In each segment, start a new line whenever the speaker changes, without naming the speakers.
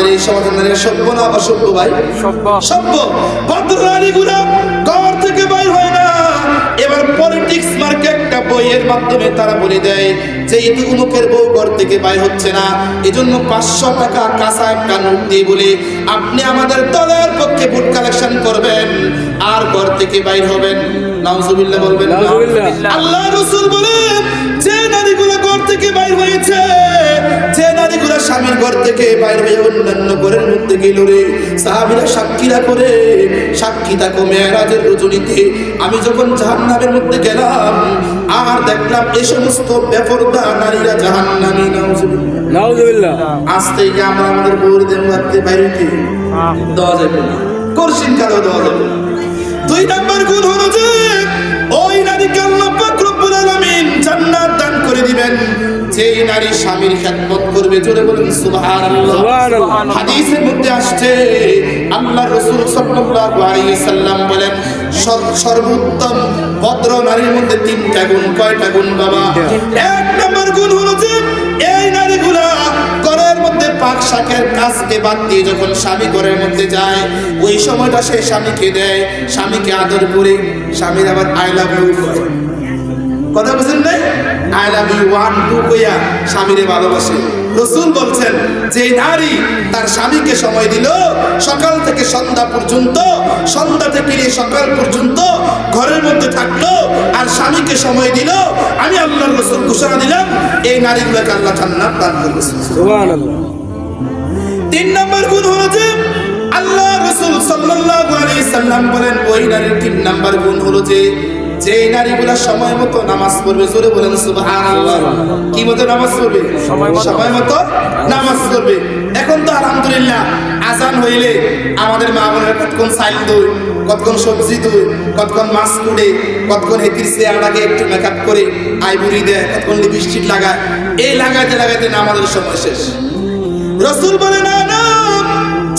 আমাদের এই সমাজের নারীরা সভ্য না অসভ্য ভাই? সভ্য। ভদ্র নারীগুলো ঘর থেকে বাইর হয় না। এবার পলিটিক্স মার্কে একটা বইয়ের মাধ্যমে তারা বলে দেয় যে এটি উমুকের বউ ঘর থেকে বাইর হচ্ছে না, এজন্য 500 টাকা কাঁচা একটা নোট দিয়ে বলে আপনি আমাদের দলের পক্ষে ভোট কালেকশন করবেন আর ঘর থেকে বাইর হবেন। নাউজুবিল্লাহ বলবেন না? আল্লাহ রাসূল বলেন যে নারীগুলো ঘর থেকে বাইর হয়েছে, যে নারীগুলো স্বামীর ঘর থেকে বাইর হয়ে অন্যান্য ঘরের মধ্যে গেল রে, সাহাবীরা সাক্ষীরা করে সাক্ষী থাকো মেরাজের রজনীতে আমি যখন জাহান্নামের মধ্যে গেলাম আর দেখলাম এই সমস্ত বেপরদা নারীরা জাহান্নামী। নাউজুবিল্লাহ। আজ থেকে আমরা আমাদের বউদের মধ্যে বাইরে দেওয়া যাবে না, করছেন কারো দেওয়া যাবে না। 2 নম্বর গুণ হলো যে ওই নারীকে আল্লাহ পাক রব্বুল আলামিন জান্নাত দান করে দিবেন যেই নারী স্বামীর খেদমত করবে। জোরে বলেন সুবহানাল্লাহ। হাদিসের মধ্যে আসছে আল্লাহ রাসূল সাল্লাল্লাহু আলাইহি সাল্লাম বলেন সর্বোত্তম ভদ্র নারীর মধ্যে 3টা গুণ। কয়টা গুণ বাবা? 1 নম্বর গুণ হলো যে এই নারীগুলা ঘরের মধ্যে পাক শাকের কাজকে বাদ দিয়ে যখন স্বামী ঘরের মধ্যে যায় ওই সময়টা সে স্বামীকে দেয়, স্বামীকে আদর করে, স্বামীর আবার আই লাভ ইউ কয়। কথা বুঝেন নাই? আই লাভ ইউ 1 2 কইয়া স্বামীরে ভালোবাসে। রাসূল বলছেন যে নারী তার স্বামীকে সময় দিল সকাল থেকে সন্ধ্যা পর্যন্ত, সন্ধ্যা থেকে নিয়ে সকাল পর্যন্ত ঘরের মধ্যে থাকলো আর স্বামীকে সময় দিল, আমি আল্লাহর রাসূল ঘোষণা দিলাম এই নারীগুলোকে আল্লাহ জান্নাত দান করবে। সুবহানাল্লাহ। 3 নম্বর গুণ হলো যে আল্লাহ রাসূল সাল্লাল্লাহু আলাইহি সাল্লাম বলেন ওই নারীর 3 নম্বর গুণ হলো যে যেই নারীগুলা সময় মতো নামাজ পড়বে। জোরে বলেন সুবহানাল্লাহ। কি মতো নামাজ পড়বে? সময় মতো নামাজ পড়বে। এখন তো আলহামদুলিল্লাহ আজান হইলে আমাদের মা বোনেরা কতক্ষণ চাইল দই, কতক্ষণ সবজি দই, কতক্ষণ মাছ কুড়ে, কতক্ষণ হেতির চেহারাকে একটু মেকআপ করে আইবুড়ি দেয়, কতক্ষণ লিপস্টিক লাগায়। এই লাগাইতে লাগাইতে না আমাদের সময় শেষ। রাসূল বলে না না,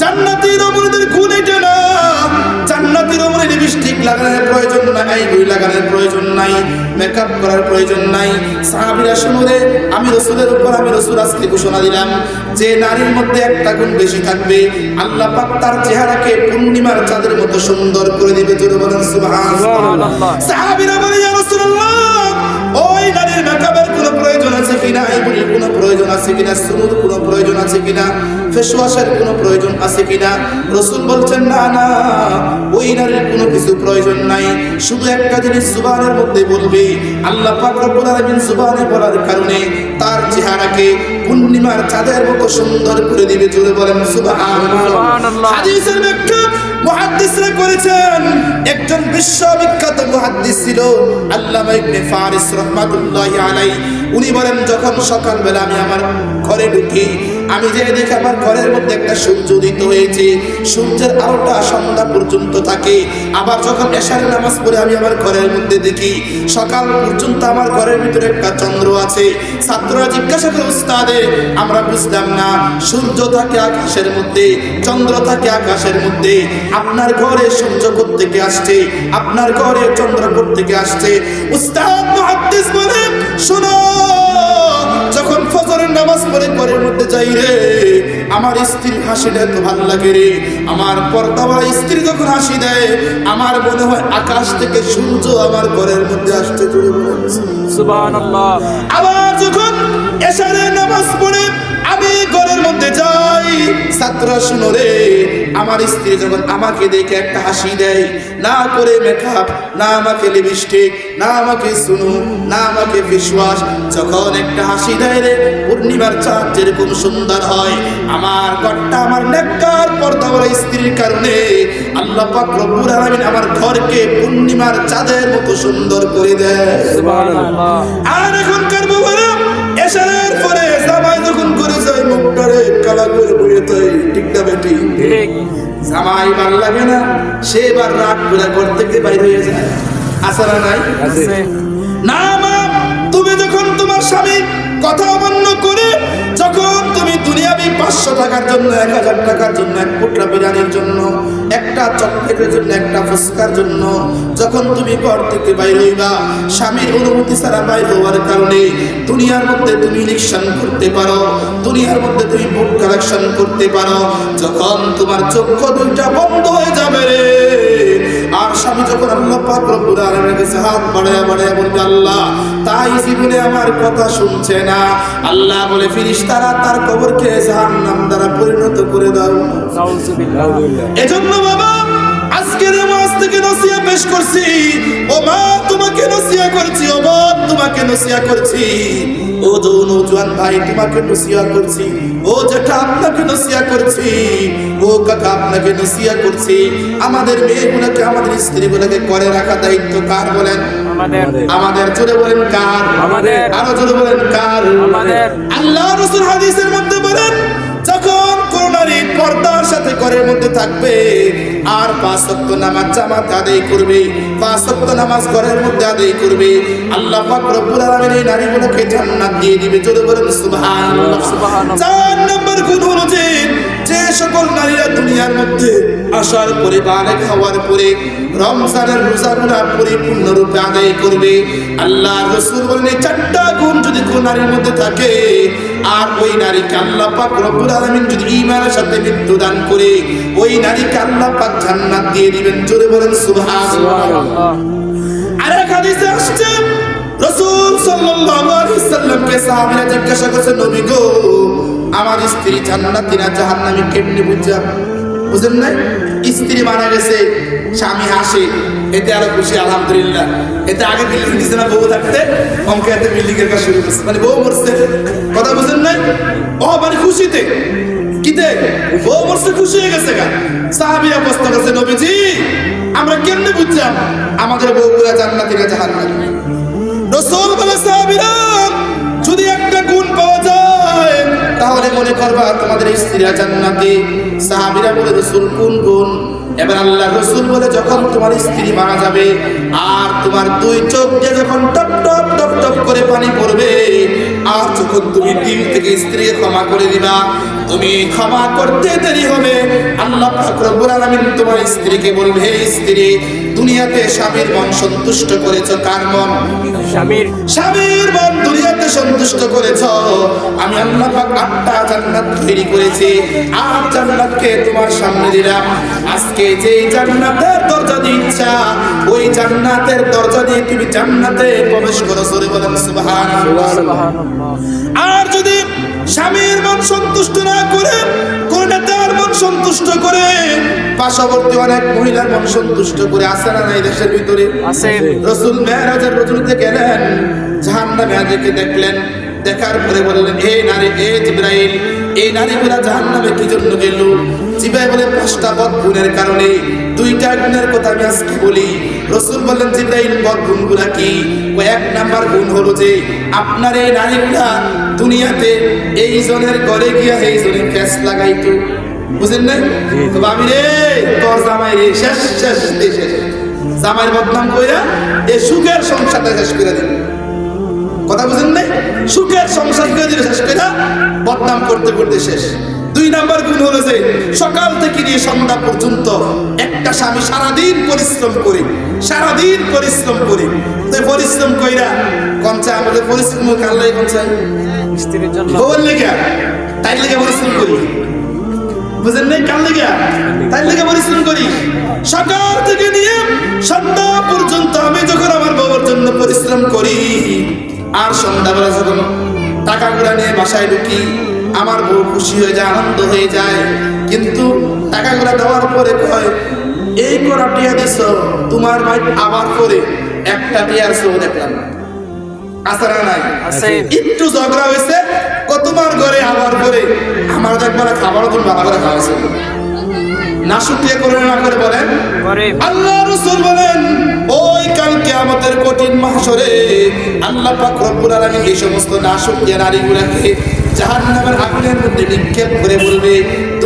জান্নাতি রমণীদের গুণ এটা না। জান্নাতি রমণী লিপস্টিক লাগানোর প্রয়োজন নাই, আইবুড়ি লাগানোর প্রয়োজন নাই, মেকআপ করার প্রয়োজন নাই। সাহাবীরা শুনো রে, আমি রাসূলের উপর আমি রাসূল আজকে ঘোষণা দিলাম যে নারীর মধ্যে একটা গুণ বেশি থাকবে, আল্লাহ পাক তার চেহারাকে পূর্ণিমার চাঁদের মতো সুন্দর করে দিবে। জোরে বলেন সুবহানাল্লাহ। সাহাবীরা বলে ইয়া রাসূলুল্লাহ ওই নারীর মেকআপের কোনো প্রয়োজন আছে কিনা, আইবুড়ির কোনো প্রয়োজন আছে কিনা, সুনুর কোনো প্রয়োজন আছে কিনা, ফেস ওয়াশের কোনো প্রয়োজন আছে কিনা? রাসূল বলছেন না না, ওই নারীর কোনো কিছু প্রয়োজন নাই, শুধু একটা জিনিস জুবানের মধ্যে বলবে। আল্লাহ পাক রব্বুল আলামিন জুবানে বলার কারণে তার চেহারাকে পূর্ণিমার চাঁদের মতো সুন্দর করে দিবে। জোরে বলেন সুবহানাল্লাহ। হাদিসের ব্যাখ্যা মুহাদ্দিসরা করেছেন, একজন বিশ্ববিখ্যাত মুহাদ্দিস ছিল আল্লামা ইবনে ফারিস রাহমাতুল্লাহি আলাইহি। উনি বলেন যখন সকালবেলা আমি আমার ঘরে ঢুকি আমি যে দেখি আমার ঘরের মধ্যে একটা সূর্য উদিত হয়েছে, সূর্যের আলোটা সন্ধ্যা পর্যন্ত থাকে। আবার যখন এশার নামাজ পড়ে আমি আমার ঘরের মধ্যে দেখি সকাল পর্যন্ত আমার ঘরের ভিতরে একটা চন্দ্র আছে। ছাত্ররা জিজ্ঞাসা করে উস্তাদে আমরা বুঝলাম না, সূর্য থাকে আকাশের মধ্যে, চন্দ্র থাকে আকাশের মধ্যে, আপনার ঘরে সূর্য কোত্থেকে আসছে, আপনার ঘরে চন্দ্র কোত্থেকে আসছে? উস্তাদ মুহাদ্দিস বলেন শোনো, যখন ফজরের নামাজ পড়ে ঘরের মধ্যে যাই রে, আমার স্ত্রীর হাসিটা এত ভালো লাগে রে, আমার পর্দাওয়ালা স্ত্রী যখন হাসি দেয় আমার মনে হয় আকাশ থেকে সূর্য আমার ঘরের মধ্যে আসছে। সুবহানাল্লাহ। আবার যখন এশারের নামাজ পড়ে আমি ঘরের মধ্যে যাই, ছাত্ররা শুনো রে, আমার স্ত্রী যখন আমাকে দেখে একটা হাসি দেয়, না করে মেকআপ, না আমাকে লিপস্টিক, না আমাকে সুনু, না আমাকে ফেসওয়াশ, যখন একটা হাসি দেয় রে, পূর্ণিমার চাঁদ যেরকম সুন্দর হয়, আমার ঘরটা আমার নেককার পর্দাওয়ালা স্ত্রীর কারণে আল্লাহ পাক রব্বুল আলামিন আমার ঘরকে পূর্ণিমার চাঁদের মতো সুন্দর করে দেয়। সুবহানাল্লাহ। আর এখনকার বাবারা এশারের পরে জামাই যখন করে যায় মুখটারে কালা করে বইয়ে তাই, ঠিক না বেটি? ঠিক। জামাই ভালো লাগে না, সে এবার রাগ করে ঘর থেকে বাইরে হয়ে যায়। আছে না নাই? আছে। না মা, তুমি যখন তোমার স্বামী কথা অমান্য করে যখন তুমি দুনিয়াবি 500 টাকার জন্য 1000 টাকার জন্য এক পুটলা বিরিয়ানির জন্য একটা চকলেটের জন্য একটা ফুচকার জন্য যখন তুমি ঘর থেকে বাইর হইবা স্বামীর অনুমতি ছাড়া বাইর হওয়ার কারণে দুনিয়ার মধ্যে তুমি ইলেকশন করতে পারো, দুনিয়ার মধ্যে তুমি ভোট কালেকশন করতে পারো, যখন তোমার চক্ষু দুইটা বন্ধ হয়ে যাবে রে, আর স্বামী যখন আল্লাহ পাক রব্বুল আলামিনের কাছে হাত বাড়ায়া বাড়ায়া বলবে আল্লাহ তাই জীবনে আমার কথা শুনছে না, আল্লাহ বলে ফেরেশতারা তার কবরকে জাহান্নাম দ্বারা পরিণত করে দাও। এজন্য বাবা আজকের নামাজ থেকে নসিহত পেশ করছি, ও মা তোমাকে নসিহত করছি, ও বাপ তোমাকে নসিহত করছি, ও নওজোয়ান ভাই তোমাকে নসিহত করছি, ও জেঠা আপনাকে নসিহত করছি, ও কাকা আপনাকে নসিহত করছি। আমাদের মেয়েগুলোকে আমাদের স্ত্রীগুলোকে করে রাখা দায়িত্ব কার বলেন? আমাদের। জোরে বলেন কার? আরো জোরে বলেন কার? আল্লাহ রাসূল হাদিসের মধ্যে বলেন যখন কোন নারী পর্দার সাথে ঘরের মধ্যে থাকবে আর 5 ওয়াক্ত নামাজ জামাতে আদায় করবে, 5 ওয়াক্ত নামাজ ঘরের মধ্যে আদায় করবে, আল্লাহ পাক রব্বুল আলামিন এই নারীগুলোকে জান্নাত দিয়ে দিবে। জোরে বলেন সুবহানাল্লাহ। 4 নম্বর গুণ হলো যে সকল নারীরা দুনিয়ার মধ্যে আসার পরে বালেগ হওয়ার পরে রমজানের রোজাগুলো পরিপূর্ণরূপে আদায় করবে, আল্লাহ রাসূল বলেন এই 4টা গুণ যদি কোন নারীর মধ্যে থাকে আর ওই নারীকে আল্লাহ পাক রব্বুল আলামিন যদি ঈমানের সাথে মৃত্যু দান করে ওই নারীকে আল্লাহ পাক জান্নাত দিয়ে দিবেন। জোরে বলেন সুবহানাল্লাহ। আরেক হাদিসে আসছে রাসূল সাল্লাল্লাহু আলাইহি ওয়াসাল্লামকে সাহাবীরা জিজ্ঞাসা করছে নবী গো আমার স্ত্রী জান্নাতি না জাহান্নামী কেমনে বুঝাব? বুঝেন নাই? স্ত্রী মারা গেছে, স্বামী হাসে, এতে আরো খুশি আলহামদুলিল্লাহ। এতে আগে বিল্ডিং দিছে না বউ থাকতে, অঙ্কে এতে বিল্ডিং এর কাজ শুরু করছে, মানে বউ মরছে। কথা বুঝেন নাই? ও মানে খুশিতে কিতে বউ মরছে, খুশি হয়ে গেছে গা। সাহাবীরা প্রশ্ন করছে নবীজি আমরা কেমনে বুঝলাম আমাদের বউগুলা জান্নাতি না জাহান্নামী? রাসূল বলে সাহাবীরা যদি একটা গুণ পাওয়া যায় তাহলে মনে করবা তোমাদের স্ত্রীরা জান্নাতি। সাহাবীরা বলে রাসূল কোন গুণ? এবার আল্লাহ রাসূল বলে যখন তোমার স্ত্রী মারা যাবে আর তোমার 2 চোখ দিয়ে যখন টপ টপ টপ টপ করে পানি পড়বে আর যখন তুমি দিল থেকে স্ত্রীকে ক্ষমা করে দিবা, তুমি ক্ষমা করতে দেরি হবে, আল্লাহ পাক রব্বুল আলামিন তোমার স্ত্রীকে বলবে হে স্ত্রী দুনিয়াতে স্বামীর মন সন্তুষ্ট করেছো, কার মন? স্বামীর মন দুনিয়াতে সন্তুষ্ট করেছো, আমি আল্লাহ পাক 8টা জান্নাত তৈরি করেছি, 8 জান্নাতকে তোমার সামনে দিলাম। আজকে যে জান্নাতের দরজা দিয়ে ইচ্ছা ওই জান্নাতের দরজা দিয়ে তুমি জান্নাতে প্রবেশ করো। জোরে বলেন সুবহানাল্লাহ। আর যদি স্বামীর মন সন্তুষ্ট না করে কোন নেতার মন সন্তুষ্ট করে পার্শ্ববর্তী অনেক মহিলার মন সন্তুষ্ট করে আছে না নাই দেশের ভিতরে? রাসূল মেরাজের রজনীতে গেলেন, জাহান্নামে আদেরকে দেখলেন, দেখার পরে বললেন হে নারী, হে জিবরাইল এই নারীগুলা জাহান্নামে কি জন্য গেল? জিবরাইল বলে 5টা বদ গুণের কারণে। 2টা গুণের কথা আমি আজকে বলি। রাসূল বললেন জিবরাইল বদ গুণগুলা কি? ও 1 নাম্বার গুণ হলো যে আপনার এই নারীগুলা দুনিয়াতে এই জনের ঘরে গিয়া এই জনের ফেস লাগাইতো। বুঝেন নাই? তো ভাবি রে তোর জামাই রে শেষ শেষ শেষ জামাইয়ের বদনাম কইরা এই সুখের সংসারটা শেষ করে দিন। কথা বুঝেন নাই? সুখের সংসার করে দিলে শেষ করে বদনাম করতে করতে শেষ। 2 নাম্বার গুণ হলো যে সকাল থেকে নিয়ে সন্ধ্যা পর্যন্ত একটা স্বামী সারাদিন পরিশ্রম করে তো পরিশ্রম কইরা কমচা আমাদের পরিশ্রম কাল্লাই কমচা স্ত্রীর জন্য বললে গিয়া তাই লেগে পরিশ্রম করি। বুঝেন নাই? কাল লেগে তাই লেগে পরিশ্রম করি। সকাল থেকে নিয়ে সন্ধ্যা পর্যন্ত আমি যখন আমার বউর জন্য পরিশ্রম করি আর সন্ধ্যাবেলা যখন টাকাগুলা নিয়ে বাসায় ঢুকি আমার বউ খুশি হয়ে যায়, আনন্দ হয়ে যায়। কিন্তু টাকাগুলা দেওয়ার পরে কয় এই করা টিয়া দিছ তোমার ভাই আবার করে একটা টিয়ার শো দেখলাম আসারা নাই। একটু ঝগড়া হয়েছে তোমার ঘরে আবার করে আমার দেখবার খাবারও তুমি ভালো করে খাওয়াইছো না, শুকরিয়া করে না করে বলেন। আল্লাহ রাসূল বলেন ওই কাল কিয়ামতের কঠিন মাহশরে আল্লাহ পাক রব্বুল আলামিন এই সমস্ত নাশুকরিয়া নারীগুলোকে জাহান্নামের আগুনের মধ্যে নিক্ষেপ করে বলবে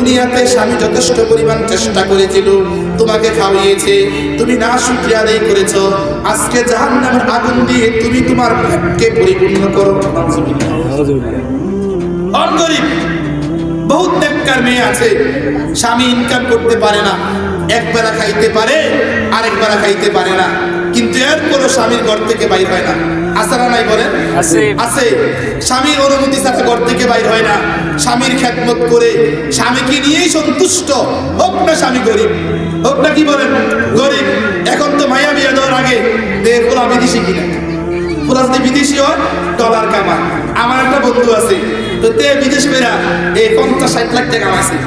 দুনিয়াতে স্বামী যথেষ্ট পরিমাণ চেষ্টা করেছিল, তোমাকে খাওয়িয়েছে, তুমি না শুকরিয়া আদায় করেছো, আজকে জাহান্নামের আগুন দিয়ে তুমি তোমার পেটকে পরিপূর্ণ করো। গরিব বহুত নেককার মেয়ে আছে, স্বামী ইনকাম করতে পারে না, একবেলা খাইতে পারে আরেক বেলা খাইতে পারে না, কিন্তু এরপরও স্বামীর ঘর থেকে বাইর হয় না। আছে না নাই বলেন? আছে। স্বামীর অনুমতি ছাড়া ঘর থেকে বাইর হয় না, স্বামীর খেদমত করে স্বামীকে নিয়েই সন্তুষ্ট, হোক না স্বামী গরিব, হোক না কি বলেন গরিব। এখন তো মায়া বিয়ে দেওয়ার আগে পোলা বিদেশি কিনা, পোলা যদি বিদেশি হয় ডলার কামা। আমার একটা বন্ধু আছে, তো তে বিদেশ বেরা এই 50-60 লাখ টাকা কামাইছে,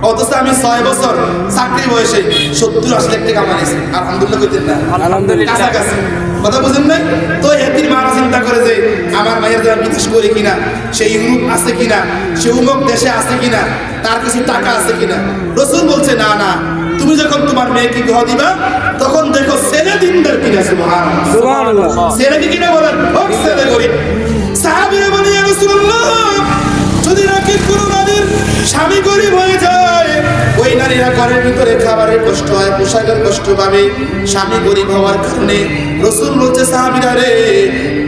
অথচ আমি 6 বছর চাকরি বয়সে 70-80 লাখ টাকা কামাইছি। আলহামদুলিল্লাহ কইতেন না? আলহামদুলিল্লাহ। কাছাকাছি কথা বুঝেন নাই তো? এতির মা চিন্তা করে যে আমার মায়ের যারা বিদেশ করে কিনা, সে ইউরোপ আছে কিনা, সে উমুক দেশে আছে কিনা, তার কিছু টাকা আছে কিনা। রাসূল বলছে না না, তুমি যখন তোমার মেয়েকে বিবাহ দিবা তখন দেখো ছেলে দিনদার কিনা। সুবহানাল্লাহ। ছেলে কি কিনা বলেন? হোক ছেলে গরিব। সাহাবীরা বলে ইয়া রাসূলুল্লাহ, যদি নাকি কোনো নারীর স্বামী গরিব হয়ে যায়, ওই নারীরা ঘরের ভিতরে খাবারের কষ্ট হয়, পোশাকের কষ্ট পাবে স্বামী গরিব হওয়ার কারণে। রাসূল বলছে সাহাবীরা রে,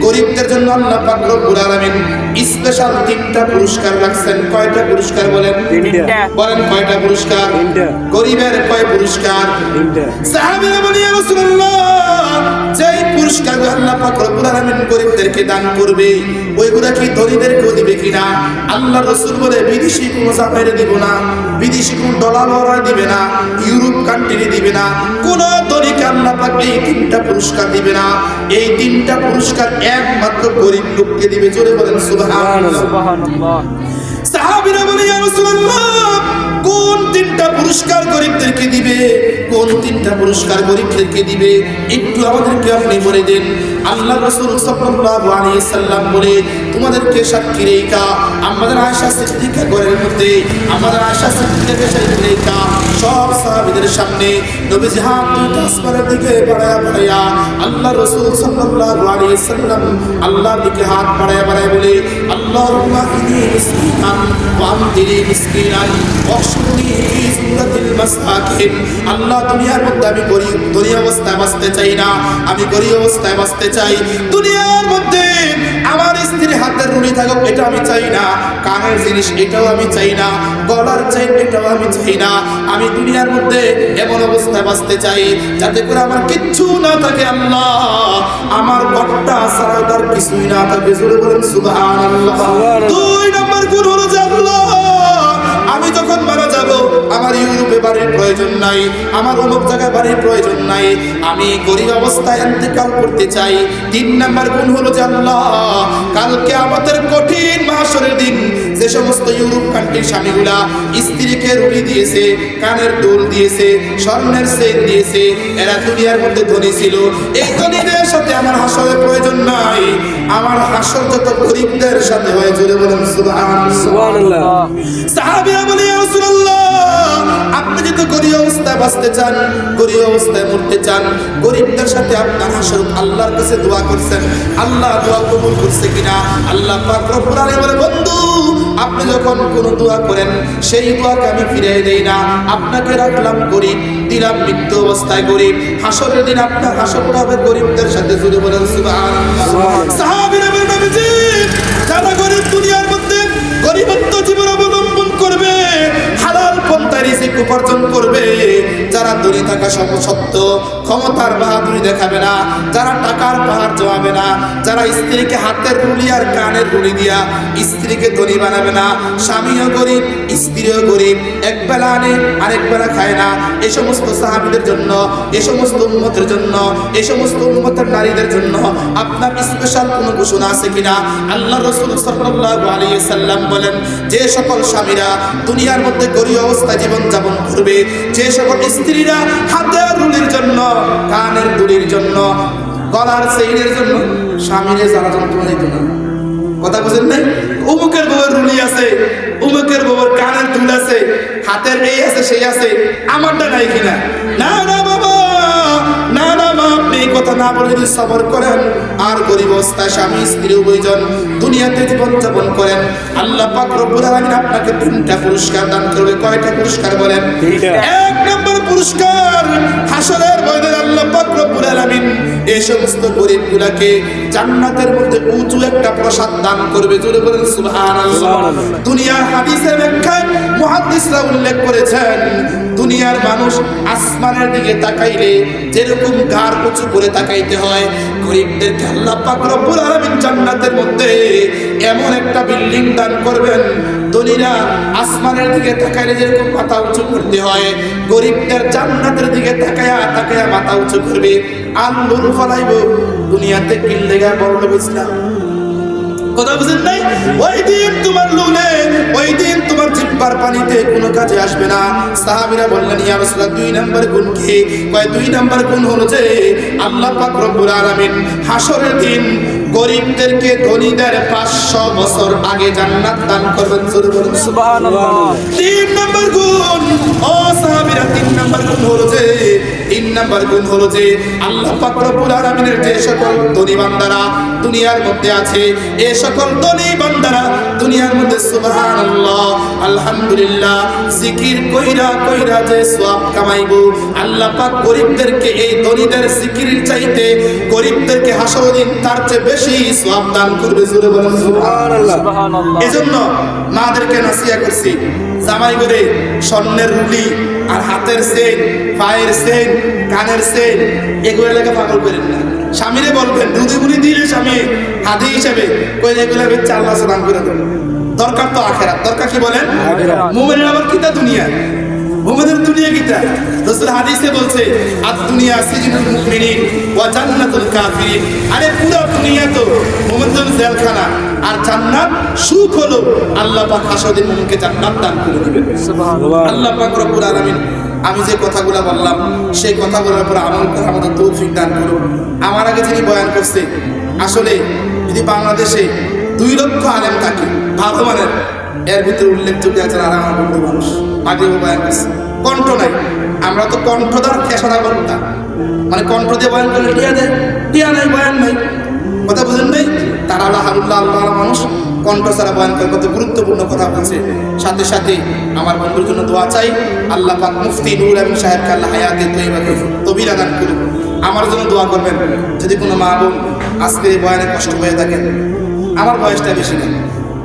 গরিবদের জন্য আল্লাহ পাক রব্বুল আলামিন স্পেশাল 3টা পুরস্কার রাখছেন। কয়টা পুরস্কার বলেন? 3টা। বলেন কয়টা পুরস্কার? 3টা। গরিবের কয় পুরস্কার? 3টা। সাহাবীরা বলে ইয়া রাসূলুল্লাহ, যেই পুরস্কার আল্লাহ পাক রব্বুল আলামিন গরিবদেরকে দান করবে ওইগুলা কি ধনীদেরকেও দিবে কিনা? আল্লাহ রাসূল বলে বিদেশি কোনো জামাইরে দিব না, বিদেশি কোনো ডলার দিবে না, ইউরোপ কান্ট্রি দিবে না, কোন ধনীকে আল্লাহ পাক এই 3টা পুরস্কার দিবে না। এই 3টা পুরস্কার একমাত্র গরিব লোককে দিবে। জোরে বলেন সুবহানাল্লাহ। সাহাবীরা বলে ইয়া রাসূলুল্লাহ, কোন 3টা পুরস্কার গরিবদেরকে দিবে? কোন 3টা পুরস্কার গরিবদেরকে দিবে একটু আমাদেরকে আপনি বলে দেন। আল্লাহ রাসূল সাল্লাল্লাহু আলাইহি সাল্লাম বলে তোমাদেরকে সাক্ষী রেখা আমাদের আয়েশা সিদ্দিকা ঘরের মধ্যে, আমাদের আয়েশা সিদ্দিকা রেখা সব সাহাবীদের সামনে নবীজি হাত দুটো আসমানের দিকে বাড়ায়া আল্লাহ রাসূল সাল্লাল্লাহু আলাইহি সাল্লাম আল্লাহর দিকে হাত বাড়ায়া বলে, আল্লাহুম্মা ইন্নী মিসকিনান ওয়া আমতিনি মিসকিনান ওয়াহশুরনি ফি যুমরাতিল মাসাকিন। আল্লাহ দুনিয়ার মধ্যে আমি গরিব দুনিয়া অবস্থায় বাঁচতে চাই না, আমি গরিব অবস্থায় বাঁচতে চাই। দুনিয়ার মধ্যে আমার স্ত্রীর হাতের রুলি থাকুক এটা আমি চাই না, কানের জিনিস এটাও আমি চাই না, গলার চেইন এটাও আমি চাই না। আমি দুনিয়ার মধ্যে এমন অবস্থায় বাঁচতে চাই যাতে করে আমার কিচ্ছু না থাকে আল্লাহ, আমার ঘরটা ছাড়া তার কিছুই না থাকে। জোরে বলেন সুবহানাল্লাহ। 2 নম্বর গুণ হলো যে আল্লাহ, আমি যখন মারা যাব আমার ইউরোপে বাড়ির প্রয়োজন নাই, আমার অমুক জায়গায় বাড়ির প্রয়োজন নাই, আমি গরিব অবস্থায় ইন্তেকাল করতে চাই। 3 নম্বর গুণ হলো যে আল্লাহ, কালকে আমাদের কঠিন মাহশরের দিন যে সমস্ত ইউরোপ কান্ট্রির স্বামীগুলা স্ত্রীকে রুলি দিয়েছে, কানের দুল দিয়েছে, স্বর্ণের চেইন দিয়েছে, এরা দুনিয়ার মধ্যে ধনী ছিল, এই ধনীদের সাথে আমার হাসরের প্রয়োজন নাই, আমার হাসর যত গরিবদের সাথে হয়। জোরে বলেন সুবহানাল্লাহ। সাহাবীরা বলে ইয়া রাসূলুল্লাহ, আপনি যদি গরিব অবস্থায় বাঁচতে চান, গরিব অবস্থায় মরতে চান, গরিবদের সাথে আপনার হাসর আল্লাহর কাছে দোয়া করছেন, আল্লাহ দোয়া কবুল করছে কিনা? আল্লাহ পাক রব্বুল আলামিন বলে, বন্ধু আপনি যখন কোনো দোয়া করেন সেই দোয়াকে আমি ফিরিয়ে দেই না, আপনাকে রাখলাম গরিব, দিলাম মৃত্যু অবস্থায় গরিব, হাসরের দিন আপনার হাসরটা হবে গরিবদের সাথে। জুড়ে বলেন সুবহানাল্লাহ। সাহাবীরা বলেন, নবীজি যারা গরিব দুনিয়ার মধ্যে গরিবত্ব জীবন অবলম্বন করবে, হালাল পন্থায় রিজিক উপার্জন করবে, যারা ধনী থাকা সত্ত্বেও ক্ষমতার বাহাদুরি দেখাবে না, যারা টাকার পাহাড় জমাবে না, যারা স্ত্রীকে হাতের রুলি আর কানের রুলি দিয়া স্ত্রীকে ধনী বানাবে না, স্বামীও গরিব স্ত্রীও গরিব, এক বেলা আনে আরেক বেলা খায় না, এই সমস্ত সাহাবীদের জন্য, এই সমস্ত উম্মতের জন্য, এই সমস্ত উম্মতের নারীদের জন্য আপনার স্পেশাল কোনো ঘোষণা আছে কিনা? আল্লাহ রাসূল সাল্লাল্লাহু আলাইহি সাল্লাম বলেন, যে সকল স্বামীরা দুনিয়ার মধ্যে গরিব অবস্থায় জীবন যাপন করবে, যে সকল স্ত্রীরা হাতের রুলির জন্য, কানের দুলির জন্য, গলার চেইনের জন্য স্বামীরে যারা যন্ত্রণা দিত না, কথা বুঝেন নাই? অমুকের বউয়ের রুলি আছে, অমুকের বউয়ের কানের দুল আছে, হাতের এই আছে সেই আছে, আমারটা নাই কিনা? না না বাবা, না না মা, আপনি কথা না বলে যদি সবর করেন আর গরিব অবস্থায় স্বামী স্ত্রী উভয়জন দুনিয়াতে জীবনযাপন করেন, আল্লাহ পাক রব্বুল আলামিন আপনাকে 3টা পুরস্কার দান করবে। কয়টা পুরস্কার বলেন? 1 নম্বর পুরস্কার, হাসরের ময়দানে আল্লাহ পাক রব্বুল আলামিন এই সমস্ত গরিবগুলোকে জান্নাতের মধ্যে উঁচু একটা প্রসাদ দান করবে। জোরে বলেন সুবহানাল্লাহ। দুনিয়ার হাদিসের ব্যাখ্যায় মুহাদ্দিসরা উল্লেখ করেছেন, দুনিয়ার মানুষ আসমানের দিকে তাকাইলে যেরকম ঘাড় উঁচু করে তাকাইতে হয়, গরিবদেরকে আল্লাহ পাক রব্বুল আলামিন জান্নাতের মধ্যে এমন একটা বিল্ডিং দান করবেন, ধনীরা আসমানের দিকে তাকাইলে যেরকম মাথা উঁচু করতে হয়, গরিবদের জান্নাতের দিকে তাকায়া তাকায়া মাথা উঁচু করবে। আল্লুর ফলাইব দুনিয়াতে কিল্লেগা বড় বুঝলাম, কথা বুঝেন নাই? ওই দিন তোমার লুলে, ওই দিন তোমার জিহ্বার পানিতে কোনো কাজে আসবে না। সাহাবীরা বললেন, ইয়া রাসূলুল্লাহ 2 নম্বর গুণ কি? কয় 2 নম্বর গুণ হলো যে আল্লাহ পাক রব্বুল আলামিন হাসরের দিন গরিবদেরকে ধনীদের 500 বছর আগে জান্নাত দান করবেন। সুবহানাল্লাহ। 3 নম্বর গুণ, ও সাহাবীরা 3 নম্বর গুণ হলো যে, 3 নম্বর গুণ হলো যে আল্লাহ পাক রব্বুল আলামিনের যে সকল ধনী বান্দারা দুনিয়ার মধ্যে আছে, এই সকল ধনী বান্দারা দুনিয়ার মধ্যে সুবহানাল্লাহ আলহামদুলিল্লাহ জিকির কইরা কইরা যে সওয়াব কামাইবো, আল্লাহ পাক গরিবদেরকে এই ধনীদের জিকিরের চাইতে গরিবদেরকে হাসরের দিন তার চেয়ে বেশি সওয়াব দান করবে। জোরে বলেন সুবহানাল্লাহ। এজন্য মাদেরকে নসিহত করছি, জামাই করে স্বর্ণের রুলি আর হাতের চেইন, পায়ের চেইন, কানের চেইন এগুলো লেগে পাগল করেন না। স্বামীরে বলবেন দুধে গুলি দিলে স্বামী হাদি হিসেবে কই এগুলো বেচে আল্লাহ সালাম করে দেবেন। দরকার তো আখেরাত, দরকার কি বলেন? মুমিনের আবার কিতা দুনিয়া, মুমিনের দুনিয়া কিতা? রাসূল হাদিসে বলছে আদ দুনিয়া সিজনুল মুমিনিন ওয়া জান্নাতুল কাফিরিন। আরে পুরো দুনিয়া তো মুমিনের জন্য জেলখানা, আর জান্নাত সুখ হলো আল্লাহ পাক হাসরের মুমিনকে জান্নাত দান করে দিবেন। সুবহানাল্লাহ। আল্লাহ পাক রব্বুল আলামিন আমি যে কথাগুলো বললাম সেই কথাগুলোর উপর আমল করার আমাদের তৌফিক দান করুন। আমার আগে যিনি বয়ান করছে, আসলে যদি বাংলাদেশে 2 লক্ষ আলেম থাকে ভালো মানের, এর ভিতরে উল্লেখযোগ্য আছেন আর আমার বন্ধু মানুষ মাগরিবে বয়ান করছে, কণ্ঠ নাই। আমরা তো কণ্ঠদার খেসারা করতাম, মানে কণ্ঠ দিয়ে বয়ান করলে টিয়া নাই, বয়ান নাই, কথা বুঝেন নাই? তারা আল্লাহ মানুষ কণ্ঠ ছাড়া বয়ান করে কত গুরুত্বপূর্ণ কথা বলছে। সাথে সাথে আমার বন্ধুর জন্য দোয়া চাই, আল্লাহ পাক মুফতি নূর আমিন সাহেবকে আল্লাহ হায়াতে তৈবাকে তবিরা দান করুন। আমার জন্য দোয়া করবেন। যদি কোনো মা বোন আজকে বয়ানে কষ্ট হয়ে থাকে, আমার বয়সটা বেশি না,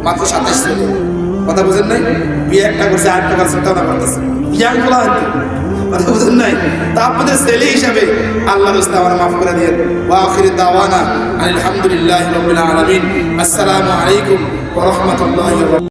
মাত্র 27 বছর, কথা বুঝেন নাই? বিয়ে একটা করছে, আরেকটা করছে, চিন্তা করতেছে, ইয়াং বলা হয়তো, কথা বুঝেন নাই? তা আপনাদের ছেলে হিসাবে আল্লাহর রাস্তায় আমার মাফ করে দিয়েন। ওয়া আখিরু দাওয়ানা আলহামদুলিল্লাহি রাব্বিল আলামিন। আসসালামু আলাইকুম ওয়া রাহমাতুল্লাহি ওয়া বারাকাতুহু।